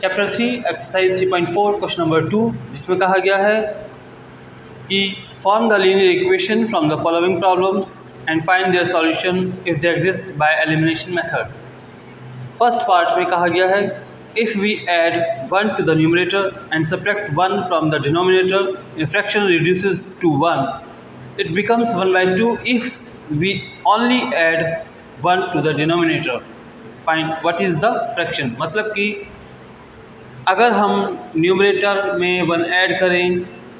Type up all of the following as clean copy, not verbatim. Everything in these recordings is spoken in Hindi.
चैप्टर 3 एक्सरसाइज 3.4 क्वेश्चन नंबर 2, जिसमें कहा गया है कि form the linear equation from the following problems and find their solution if they exist by elimination method. First part में कहा गया है if we add 1 to the numerator and subtract 1 from the denominator, a fraction reduces to 1. It becomes 1/2 if we only add 1 to the denominator. Find what is the fraction। मतलब कि अगर हम न्यूमरेटर में 1 ऐड करें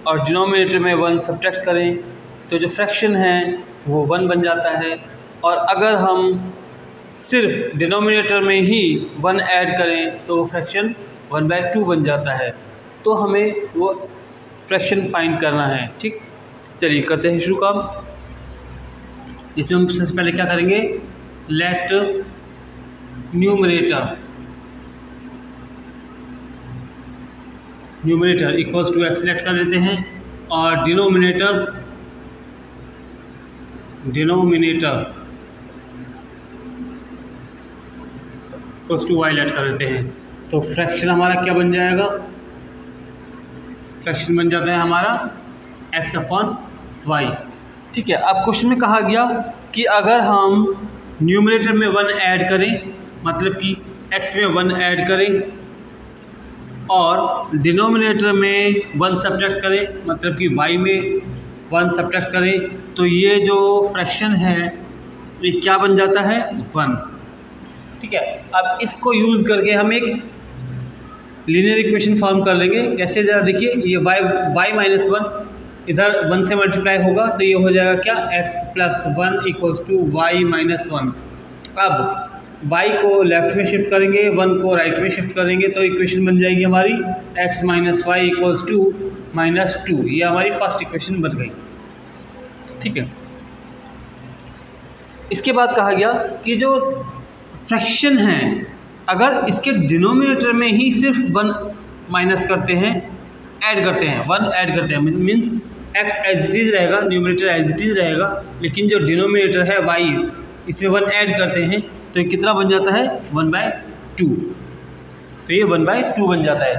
और डिनोमिनेटर में 1 सब्ट्रैक्ट करें तो जो फ्रैक्शन है वो 1 बन जाता है, और अगर हम सिर्फ डिनोमिनेटर में ही 1 ऐड करें तो फ्रैक्शन 1/2 बन जाता है। तो हमें वो फ्रैक्शन फाइंड करना है। ठीक, चलिए करते हैं शुरू काम। इसमें हम सबसे पहले क्या करेंगे, let numerator equals to x select कर लेते हैं और denominator equals to y let कर लेते हैं। तो फ्रैक्शन हमारा क्या बन जाएगा, फ्रैक्शन बन जाता है हमारा x अपॉन वाई। ठीक है, अब क्वेश्चन में कहा गया कि अगर हम न्यूमरेटर में 1 ऐड करें, मतलब कि x में 1 ऐड करें और डिनोमिनेटर में 1 सब्ट्रैक्ट करें, मतलब कि y में 1 सब्ट्रैक्ट करें, तो ये जो फ्रैक्शन है ये क्या बन जाता है, 1। ठीक है, अब इसको यूज़ करके हम एक लीनियर इक्वेशन फॉर्म कर लेंगे। कैसे, ज़रा देखिए, ये y माइनस 1 इधर 1 से मल्टीप्लाई होगा तो ये हो जाएगा क्या, x plus 1 equals to y minus 1। अब y को लेफ्ट में शिफ्ट करेंगे, 1 को राइट में शिफ्ट करेंगे तो इक्वेशन बन जाएगी हमारी x minus y equals to -2। ये हमारी फर्स्ट इक्वेशन बन गई। ठीक है, इसके बाद कहा गया कि जो फ्रैक्शन है अगर इसके डिनोमिनेटर में ही सिर्फ 1 माइनस करते हैं, ऐड करते हैं, 1 ऐड करते हैं, means x as it is रहेगा, न्यूमरेटर एज इट इज़ रहेगा, लेकिन जो डिनोमिनेटर है y इसमें 1 ऐड करते हैं तो ये कितना बन जाता है, 1/2। तो ये 1/2 बन जाता है।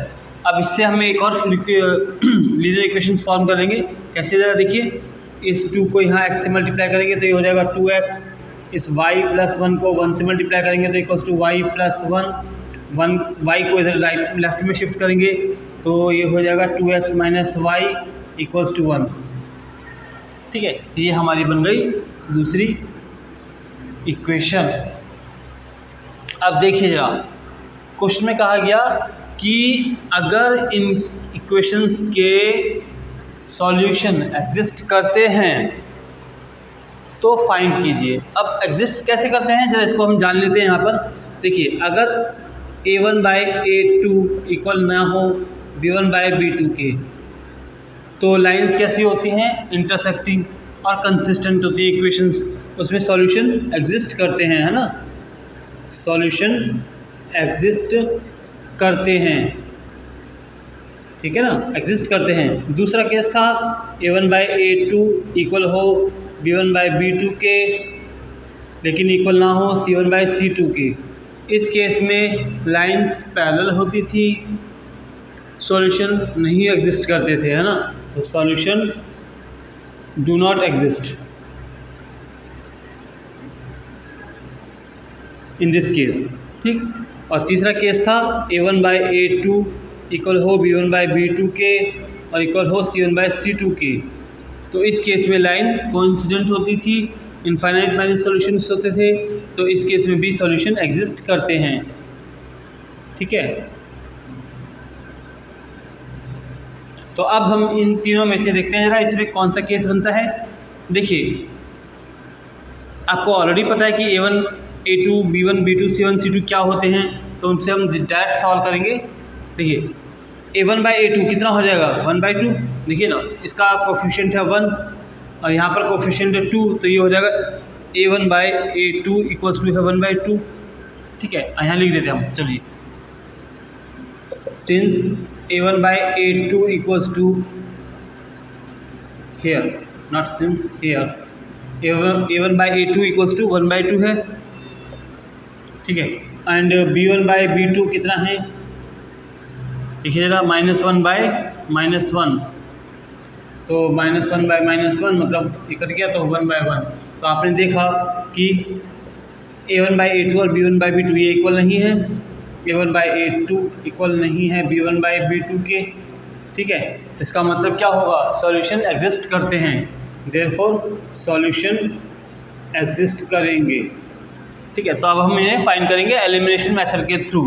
अब इससे हमें एक और लीनियर इक्वेशन फॉर्म करेंगे। कैसे, ज़रा देखिए, इस 2 को यहाँ x से मल्टीप्लाई करेंगे तो ये हो जाएगा 2x, इस y प्लस 1 को 1 से मल्टीप्लाई करेंगे तो equals to y plus 1 y को इधर राइट लेफ्ट में शिफ्ट करेंगे तो ये हो जाएगा 2x minus y equals to 1। ठीक है, ये हमारी बन गई दूसरी इक्वेशन। अब देखिए जरा, क्वेश्चन में कहा गया कि अगर इन इक्वेशंस के सॉल्यूशन एग्जिस्ट करते हैं तो फाइंड कीजिए। अब एग्जिस्ट कैसे करते हैं, जरा इसको हम जान लेते हैं। यहाँ पर देखिए, अगर a1/a2 इक्वल ना हो b1/b2 के, तो लाइंस कैसी होती हैं, इंटरसेक्टिंग और कंसिस्टेंट होती है इक्वेशंस, उसमें सॉल्यूशन एग्जिस्ट करते हैं, है ना, सॉल्यूशन एग्जिस्ट करते हैं। ठीक है ना, एग्जिस्ट करते हैं। दूसरा केस था a1/a2 इक्वल हो b1/b2 के, लेकिन इक्वल ना हो c1/c2 के। इस केस में लाइंस पैरेलल होती थी, सॉल्यूशन नहीं एग्जिस्ट करते थे, है ना, तो solution do not exist in this case. ठीक, और तीसरा केस था a1/a2 इक्वल हो b1/b2 के और इक्वल हो c1/c2 के। तो इस केस में लाइन कोइंसिडेंट होती थी, इनफाइनाइट माइनस सॉल्यूशंस होते थे, तो इस केस में भी सॉल्यूशन एग्जिस्ट करते हैं। ठीक है, तो अब हम इन तीनों में से देखते हैं जरा इसमें कौन सा केस बनता है। देखिए, आपको ऑलरेडी पता है कि a1 a2 b1 b2 c1 c2 क्या होते हैं, तो उनसे हम डायरेक्ट सॉल्व करेंगे। देखिए, a1/a2 कितना हो जाएगा, 1/2। देखिए ना, इसका कोफिशिएंट है 1 और यहाँ पर कोफिशिएंट है 2, तो ये हो जाएगा a1/a2 इक्वल्स टू है 1/2। ठीक है, यहाँ लिख देते हैं हम। चलिए, since a1/a2 equals to here, not since here, a1/a2 equals to 1/2 है। ठीक है, एंड b1/b2 कितना है, देखिए जरा -1/-1, तो -1/-1 मतलब ये कट गया तो 1/1। तो आपने देखा कि A1/A2 और B1/B2 ये इक्वल नहीं है, A1/A2 इक्वल नहीं है B1/B2 के, ठीक है। तो इसका मतलब क्या होगा, सॉल्यूशन एग्जिस्ट करते हैं, देयरफॉर सॉल्यूशन एग्जिस्ट करेंगे, ठीक है। तो अब हम इन्हें फाइंड करेंगे एलिमिनेशन मेथड के थ्रू।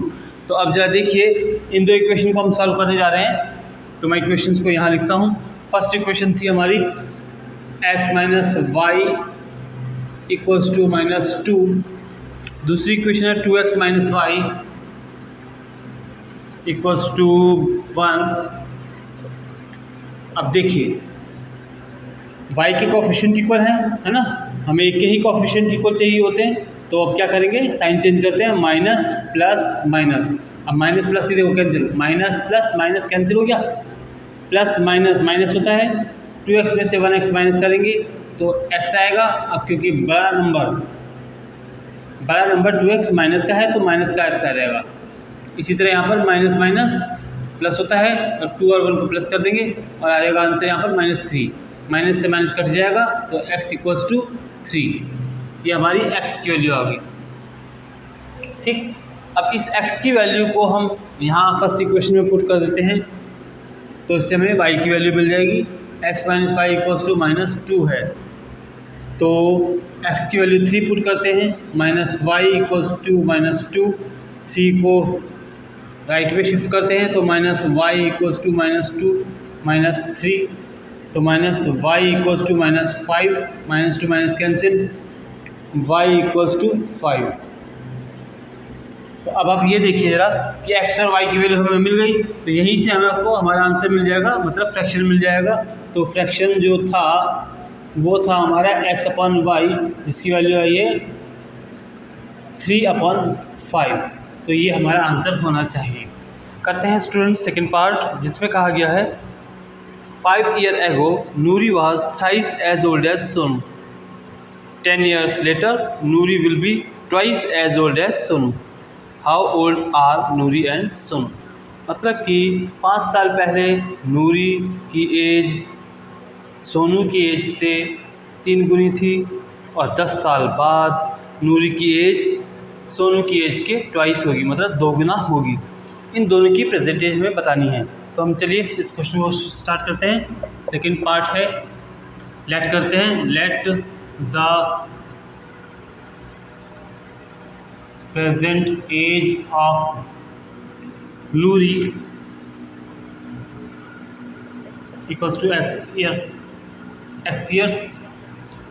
तो अब जरा देखिए इन दो इक्वेशन को हम सॉल्व करने जा रहे हैं, तो मैं इक्वेशंस को यहाँ लिखता हूँ। फर्स्ट इक्वेशन थी हमारी x - y = -2, दूसरी इक्वेशन है 2x - y = 1। अब देखिए y के कोफिशिएंट इक्वल है ना, हमें एक के ही कोफिशिएंट इक्वल चाहिए होते हैं। तो अब क्या करेंगे, साइन चेंज करते हैं, माइनस प्लस माइनस। अब माइनस प्लस ही देखो cancel, minus plus minus cancel हो गया, प्लस माइनस माइनस होता है, 2x में से 1x माइनस करेंगे तो x आएगा। अब क्योंकि बड़ा नंबर 2x माइनस का है तो माइनस का x आ जाएगा। इसी तरह यहाँ पर माइनस माइनस प्लस होता है, अब 2 और 1 को प्लस कर देंगे और आ जाएगा आंसर यहाँ पर -3, माइनस से माइनस कट जाएगा तो x = 3, ये हमारी x की वैल्यू आ गई, ठीक। अब इस x की वैल्यू को हम यहाँ फर्स्ट इक्वेशन में पुट कर देते हैं, तो इससे हमें y की वैल्यू मिल जाएगी। x - y = -2 है, तो x की वैल्यू 3 पुट करते हैं, -y = -2, 3 को राइट में शिफ्ट करते हैं तो -y = -2 -3, तो -y = -5, -2 माइनस कैंसिल, y = 5। तो अब आप ये देखिए ज़रा कि x और y की वैल्यू हमें मिल गई, तो यहीं से हमें आपको हमारा आंसर मिल जाएगा, मतलब फ्रैक्शन मिल जाएगा। तो फ्रैक्शन जो था वो था हमारा x/y, जिसकी वैल्यू आई है 3/5, तो ये हमारा आंसर होना चाहिए। करते हैं स्टूडेंट्स सेकंड पार्ट, जिसमें कहा गया है 5 years ago Nuri was thrice as old as Sonu. 10 years later Nuri will be twice as old as Sonu. How old are Nuri and Sonu? मतलब कि 5 साल पहले नूरी की एज सोनू की एज से 3 गुनी थी, और 10 साल बाद नूरी की एज सोनू की एज के ट्वाइस होगी, मतलब 2 गुना होगी। इन दोनों की प्रेजेंट एज में बतानी है। तो हम चलिए इस क्वेश्चन को स्टार्ट करते हैं। सेकंड पार्ट है, लेट करते हैं, let the present age of Noori equals to x years.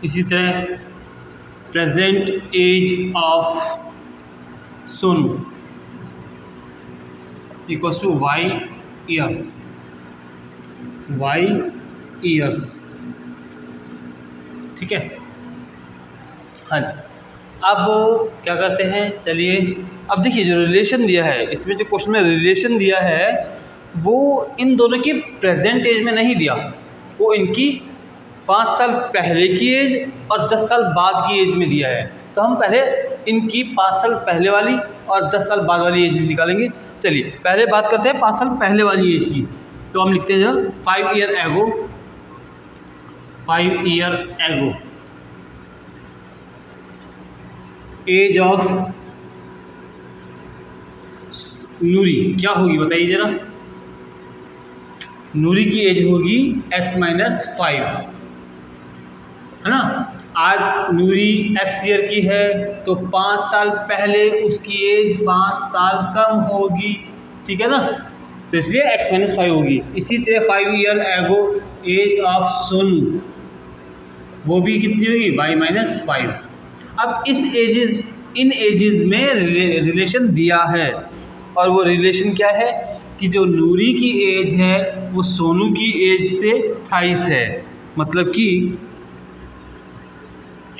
इसी तरह present age of Sonu equals to y years, ठीक है। हाँ जी, अब क्या करते हैं, चलिए अब देखिए जो रिलेशन दिया है, इसमें जो क्वेश्चन में रिलेशन दिया है वो इन दोनों की प्रेजेंट एज में नहीं दिया, वो इनकी 5 साल पहले की एज और 10 साल बाद की एज में दिया है। तो हम पहले इनकी 5 साल पहले वाली और 10 साल बाद वाली एज निकालेंगे। चलिए पहले बात करते हैं 5 साल पहले वाली एज की। तो हम लिखते हैं जरा 5 years ago, 5 years ago age of Noori क्या होगी बताइए जरा। नूरी की एज होगी x - 5, है ना। आज नूरी x ईयर की है तो 5 साल पहले उसकी एज 5 साल कम होगी, ठीक है ना, तो इसलिए x - 5 होगी। इसी तरह 5 years ago age of Sonu, वो भी कितनी होगी y - 5। अब इन एजेस में रिलेशन दिया है, और वो रिलेशन क्या है कि जो नूरी की एज है वो सोनू की एज से 28 है, मतलब कि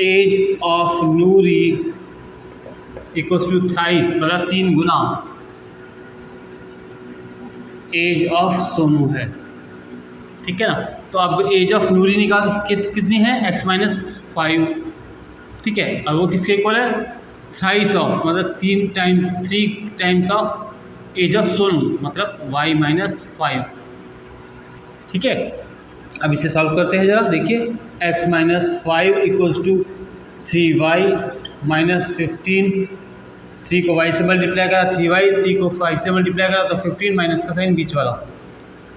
age of Noori equals to 28, मतलब 3 गुना एज ऑफ सोनू है, ठीक है ना। तो अब एज ऑफ नूरी निकाल कितनी है, x - 5, ठीक है। और वो किसके इक्वल है, 28 ऑफ, मतलब 3 times of age of Sonu मतलब y माइनस 5। ठीक है, अब इसे सॉल्व करते हैं ज़रा। देखिए x minus 5 equals to 3y minus 15। 3 को y से मल्टीप्लाई करा 3y, 3 को 5 से मल्टीप्लाई करा तो 15 माइनस का साइन बीच वाला।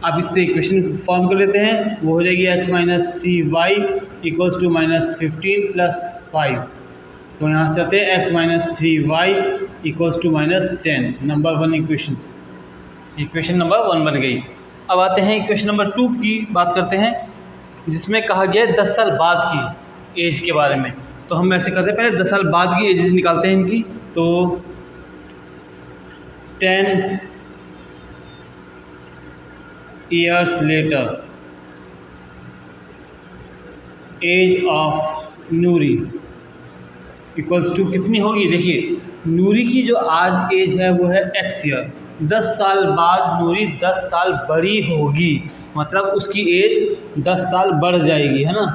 अब इससे इक्वेशन फॉर्म कर लेते हैं, वो हो जाएगी x minus 3y equals to minus 15 plus 5। तो यहाँ से आते हैं x minus 3y equals to minus 10। Number 1 equation number 1 बन गई। अब आते हैं इक्वेशन नंबर 2 की बात करते हैं, जिसमें कहा गया है 10 साल बाद की एज के बारे में। तो हम ऐसे करते हैं, पहले 10 साल बाद की एजेस निकालते हैं इनकी। तो 10 years later age of Noori equals to कितनी होगी। देखिए नूरी की जो आज एज है वो है x ईयर। 10 साल बाद नूरी 10 साल बड़ी होगी, मतलब उसकी एज 10 साल बढ़ जाएगी, है ना।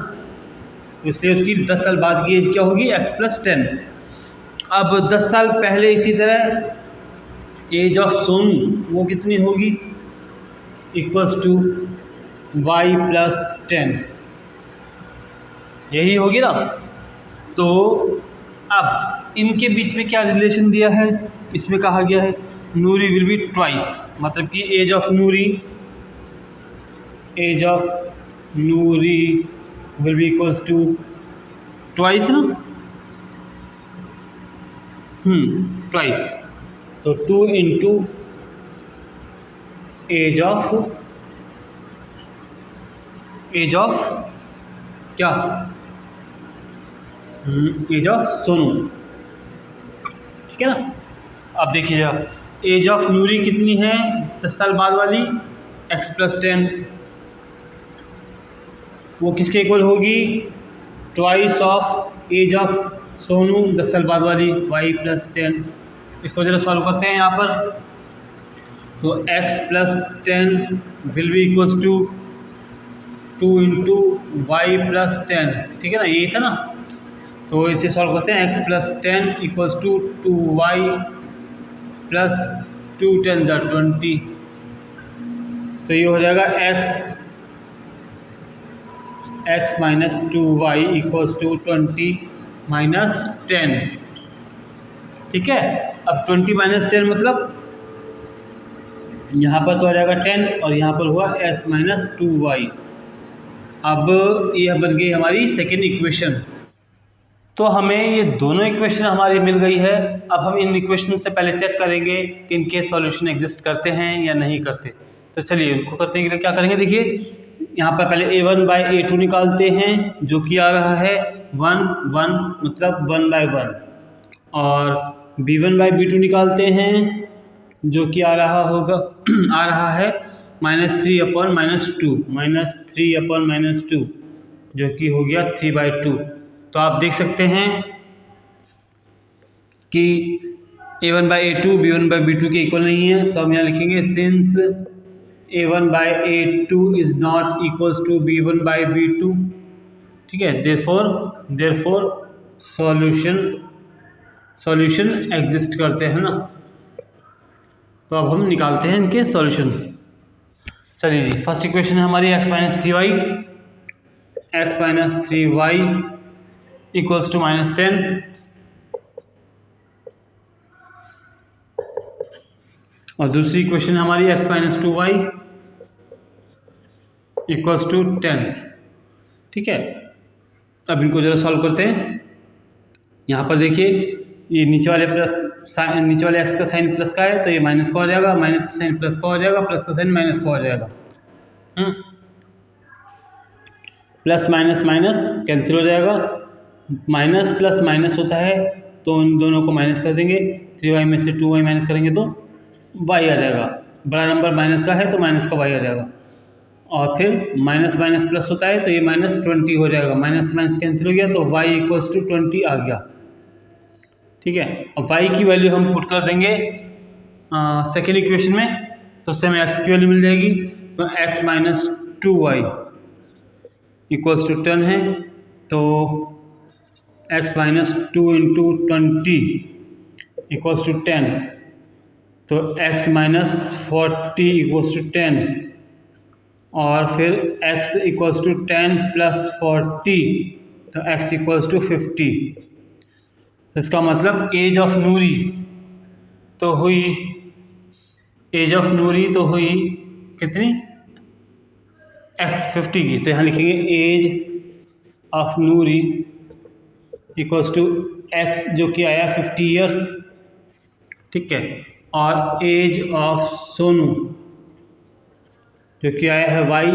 इसलिए उसकी 10 साल बाद की एज क्या होगी, x प्लस 10। अब 10 साल पहले इसी तरह एज ऑफ सोनू वो कितनी होगी, इक्वल्स टू y प्लस 10, यही होगी ना। तो अब इनके बीच में क्या रिलेशन दिया है, इसमें कहा गया है नूरी विल बी ट्वाइस, मतलब कि age of Noori will be equals to twice ना, ट्वाइस। तो 2 इंटू एज ऑफ क्या, एज ऑफ सोनू। ठीक है ना। अब देखिएगा एज ऑफ नूरी कितनी है 10 साल बाद वाली, x प्लस 10, वो किसके इक्वल होगी, twice of age of Sonu 10 साल बाद वाली, y प्लस 10। इसको जरा सॉल्व करते हैं यहाँ पर। तो x plus 10 will be equals to 2 into y plus 10। ठीक है ना, यही था ना। तो इसे सॉल्व करते हैं, x plus 10 equals to 2y plus 2 10 ज़ा 20। तो ये हो जाएगा x minus 2y equals to 20 minus 10। ठीक है, अब 20 माइनस 10 मतलब यहाँ पर तो आ जाएगा 10 और यहाँ पर हुआ x माइनस 2y। अब यह बन गई हमारी सेकेंड इक्वेशन। तो हमें ये दोनों इक्वेशन हमारी मिल गई है। अब हम इन इक्वेशन से पहले चेक करेंगे कि इनके सॉल्यूशन एग्जिस्ट करते हैं या नहीं करते। तो चलिए इनको करने के लिए क्या करेंगे, देखिए यहाँ पर पहले a1 बाई a2 निकालते हैं, जो कि आ रहा है 1 1 मतलब 1 बाई 1, और b1 बाई b2 निकालते हैं, जो कि आ रहा है -3 अपॉन -2, जो कि हो गया 3/2। तो आप देख सकते हैं कि a1 by a2 b1 by b2 के इक्वल नहीं है। तो हम यहाँ लिखेंगे since a1 by a2 is not equals to b1 by b2। ठीक है, देयरफॉर सॉल्यूशन एग्जिस्ट करते हैं ना। तो अब हम निकालते हैं इनके सॉल्यूशन। चलिए जी, फर्स्ट इक्वेशन है हमारी x minus 3y equals to -10, और दूसरी इक्वेशन हमारी x minus 2y equals to 10। ठीक है, अब इनको जरा सॉल्व करते हैं। यहाँ पर देखिए ये नीचे वाले x का साइन प्लस का है, तो ये माइनस का हो जाएगा, माइनस का साइन प्लस का हो जाएगा, प्लस का साइन माइनस का हो जाएगा। प्लस माइनस माइनस कैंसिल हो जाएगा, माइनस प्लस माइनस होता है तो उन दोनों को माइनस कर देंगे। 3y में से 2y माइनस करेंगे तो y आ जाएगा। बड़ा नंबर माइनस का है तो माइनस का y आ जाएगा, और फिर माइनस माइनस प्लस होता है तो ये -20 हो जाएगा। माइनस माइनस कैंसिल हो गया तो y इक्वल्स टू 20 आ गया। ठीक है, अब y की वैल्यू हम पुट कर देंगे सेकेंड इक्वेशन में, तो उससे हमें x की वैल्यू मिल जाएगी। तो x minus 2y equals to 10 है, तो x minus 2 into 20 equals to 10। तो x माइनस 40 इक्वल्स टू 10 और फिर x इक्वल्स टू 10 प्लस 40 तो x इक्वल्स टू 50। तो इसका मतलब एज ऑफ नूरी तो हुई कितनी x 50 की। तो यहाँ लिखेंगे age of Noori equals to x जो कि आया 50 ईयर्स, ठीक है, और एज ऑफ सोनू जो कि आया है y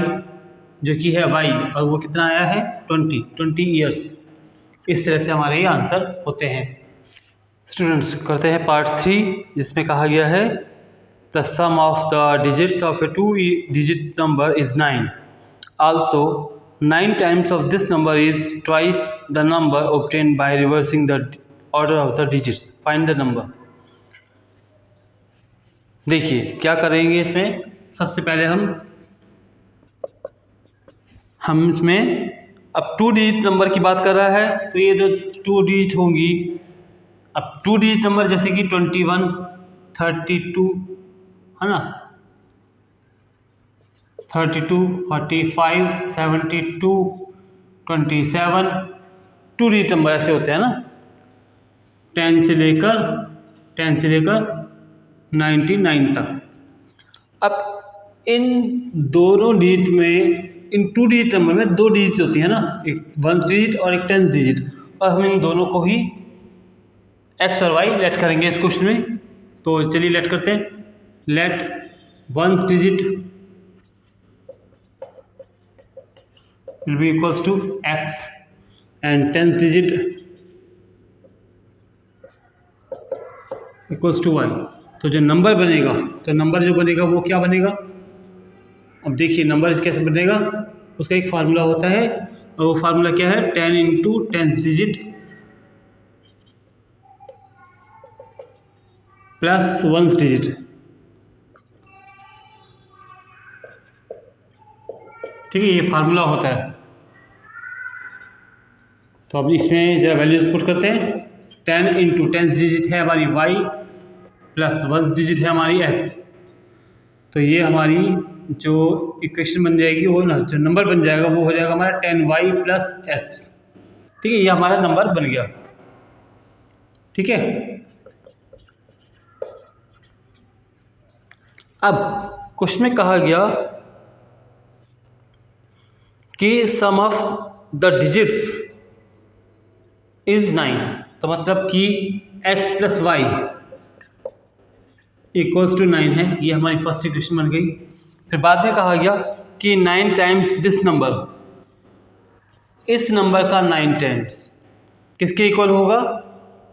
जो कि है y और वो कितना आया है 20 ईयर्स। इस तरह से हमारे ये आंसर होते हैं। स्टूडेंट्स करते हैं पार्ट 3 जिसमें कहा गया है the sum of the digits of a 2 digit number is 9। Also 9 times of this number is twice the number obtained by reversing the order of the digits. Find the number. देखिए क्या करेंगे इसमें, सबसे पहले हम इसमें अब 2 डिजिट नंबर की बात कर रहा है तो ये जो 2 डिजिट होंगी, अब 2 डिजिट नंबर जैसे कि 21, 32 है ना, 32, 45, 72, 27 2 डिजिट नंबर ऐसे होते हैं ना, 10 से लेकर 99 तक। अब इन दोनों डिजिट में, इन 2 डिजिट नंबर में 2 डिजिट होती है ना, एक 1 डिजिट और एक 10 डिजिट, और हम इन दोनों को ही x और y लेट करेंगे इस क्वेश्चन में। तो चलिए लेट करते हैं। Let 1 digit will be equals to x and 10 digit equals to y। तो जो नंबर बनेगा वो क्या बनेगा, अब देखिए नंबर कैसे बनेगा, उसका एक फार्मूला होता है और वो फार्मूला क्या है 10 इंटू 10 डिजिट प्लस 1 डिजिट, ठीक है, ये फार्मूला होता है। तो अब इसमें ज़रा वैल्यूज पुट करते हैं। 10 इंटू 10 डिजिट है हमारी y प्लस 1 डिजिट है हमारी x। तो ये हमारी जो इक्वेशन बन जाएगी वो ना, जो नंबर बन जाएगा वो हो जाएगा हमारा 10y प्लस x, ठीक है, ये हमारा नंबर बन गया, ठीक है। अब क्वेश्चन में कहा गया कि sum of the digits is 9, तो मतलब कि x plus y equals to 9 है, ये हमारी फर्स्ट इक्वेशन बन गई। फिर बाद में कहा गया कि 9 टाइम्स दिस नंबर, इस नंबर का 9 टाइम्स किसके इक्वल होगा,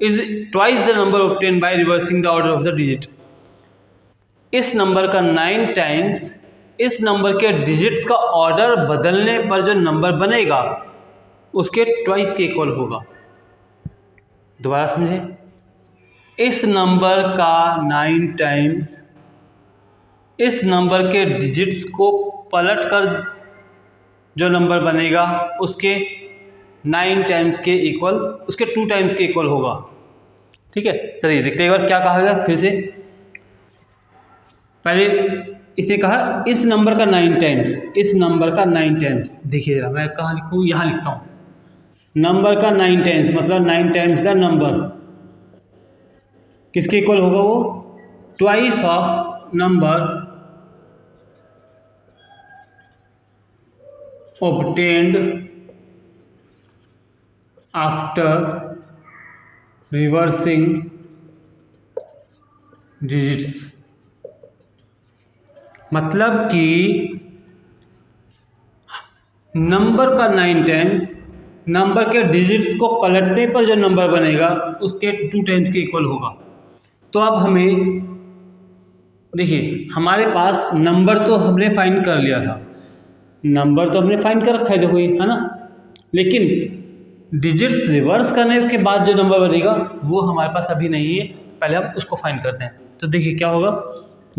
is twice the number obtained by reversing the order of the digit. इस नंबर का 9 टाइम्स इस नंबर के डिजिट्स का ऑर्डर बदलने पर जो नंबर बनेगा उसके ट्वाइस के इक्वल होगा। दोबारा समझे, इस नंबर का 9 टाइम्स इस नंबर के डिजिट्स को पलट कर जो नंबर बनेगा उसके 9 टाइम्स के इक्वल, उसके 2 टाइम्स के इक्वल होगा, ठीक है। चलिए देखते हैं एक बार क्या कहा गया फिर से। पहले इसने कहा इस नंबर का 9 टाइम्स, इस नंबर का 9 टाइम्स, देखिए जरा मैं कहाँ लिखूँ, यहाँ लिखता हूँ, नंबर का 9 टाइम्स मतलब 9 टाइम्स द नंबर किसके इक्वल होगा, वो twice of number obtained after reversing digits। मतलब कि नंबर का 9 टाइम्स नंबर के डिजिट्स को पलटने पर जो नंबर बनेगा उसके 2 टाइम्स के इक्वल होगा। तो अब हमें देखिए हमारे पास नंबर तो हमने फाइंड कर लिया था, नंबर तो हमने फाइंड कर रखा है ना, लेकिन डिजिट्स रिवर्स करने के बाद जो नंबर बनेगा वो हमारे पास अभी नहीं है, पहले हम उसको फाइंड करते हैं। तो देखिए क्या होगा,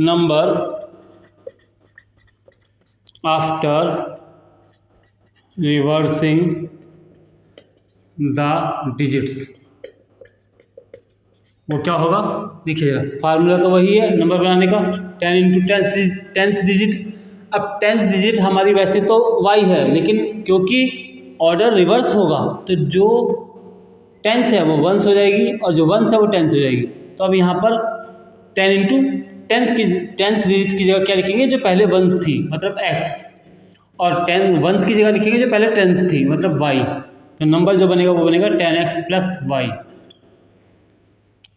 number after reversing the digits, वो क्या होगा देखिएगा, फार्मूला तो वही है नंबर बनाने का, 10 इंटू टेंथ डिजिट। अब 10th डिजिट हमारी वैसे तो y है, लेकिन क्योंकि ऑर्डर रिवर्स होगा तो जो 10th है वो 1s हो जाएगी और जो 1s है वो 10th हो जाएगी। तो अब यहाँ पर 10 इंटू टेंथ डिजिट की जगह क्या लिखेंगे, जो पहले 1s थी मतलब x, और 1s की जगह लिखेंगे जो पहले 10s थी मतलब y। तो नंबर जो बनेगा वो बनेगा 10x प्लस y।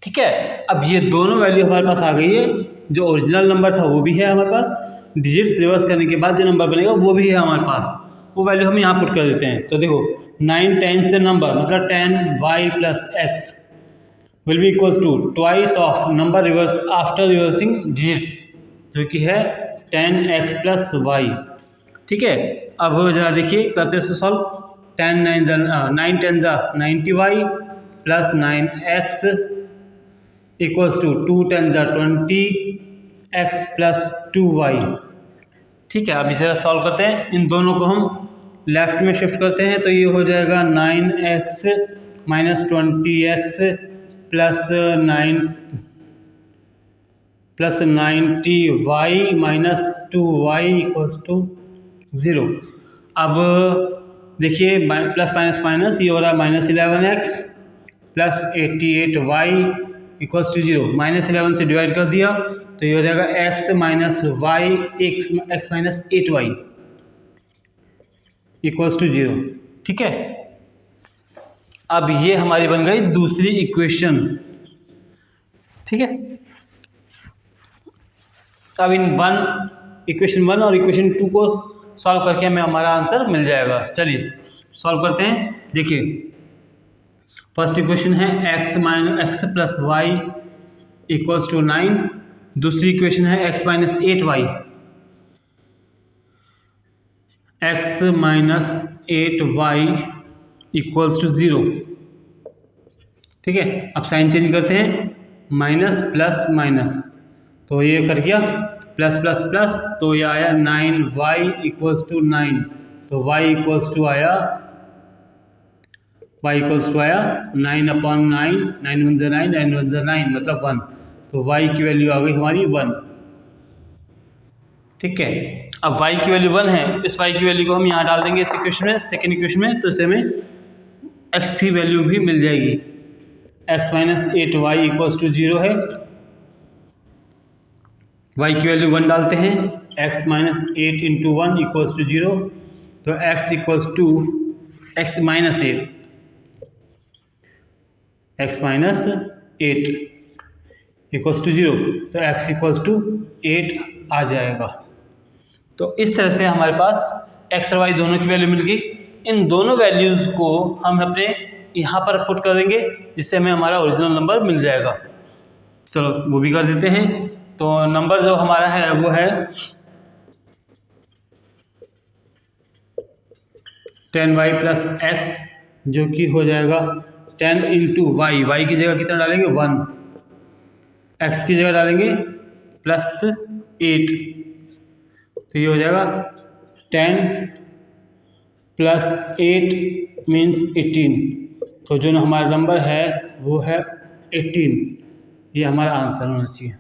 ठीक है, अब ये दोनों वैल्यू हमारे पास आ गई है, जो ओरिजिनल नंबर था वो भी है हमारे पास, डिजिट्स रिवर्स करने के बाद जो नंबर बनेगा वो भी है हमारे पास, वो वैल्यू हम यहाँ पुट कर देते हैं। तो देखो 9 टाइम्स द नंबर मतलब 10y plus x will be equals to twice of number reverse after reversing digits, जो कि है 10x प्लस y। ठीक है, अब जरा देखिए करते हैं solve. 9 10 90y plus 9x equals to 2 10 20x plus 2y। ठीक है, अब इसे सॉल्व करते हैं, इन दोनों को हम लेफ्ट में शिफ्ट करते हैं, तो ये हो जाएगा 9x minus 20x plus 90y minus 2y equals to 0। अब देखिए प्लस माइनस माइनस ये हो रहा है minus 11x plus 88y equals to 0। Minus 11 से डिवाइड कर दिया तो ये हो जाएगा x minus y x minus 8y equals to 0। ठीक है, अब ये हमारी बन गई दूसरी इक्वेशन। ठीक है, अब इन इक्वेशन 1 और इक्वेशन 2 को सॉल्व करके हमें हमारा आंसर मिल जाएगा। चलिए सॉल्व करते हैं। देखिए फर्स्ट इक्वेशन है x minus x plus y equals to 9। दूसरी इक्वेशन है x minus 8y, x minus 8y equals to 0। ठीक है, अब साइन चेंज करते हैं, माइनस प्लस माइनस, तो ये कर गया प्लस प्लस प्लस, तो ये आया 9y इक्वल्स टू 9। तो y इक्वल्स टू आया 9/9, 9 1 9, 9 1 9 मतलब 1। तो y की वैल्यू आ गई हमारी 1। ठीक है, अब y की वैल्यू 1 है, इस y की वैल्यू को हम यहाँ डाल देंगे इस इक्वेशन में, सेकेंड इक्वेशन में, तो इसे हमें x की वैल्यू भी मिल जाएगी। x minus 8y equals to 0 है, y की वैल्यू 1 डालते हैं, x minus 8 into 1 equals to 0। तो x equals to x minus 8 equals to 0, तो x इक्वल्स टू 8 आ जाएगा। तो इस तरह से हमारे पास x और y दोनों की वैल्यू मिल गई। इन दोनों वैल्यूज़ को हम अपने यहाँ पर पुट कर देंगे, जिससे हमें हमारा ओरिजिनल नंबर मिल जाएगा। चलो वो भी कर देते हैं। तो नंबर जो हमारा है वो है 10y प्लस x, जो कि हो जाएगा 10 इंटू वाई, वाई की जगह कितना डालेंगे 1, x की जगह डालेंगे प्लस 8, तो ये हो जाएगा 10 प्लस 8 मीन्स 18। तो जो हमारा नंबर है वो है 18, ये हमारा आंसर होना चाहिए।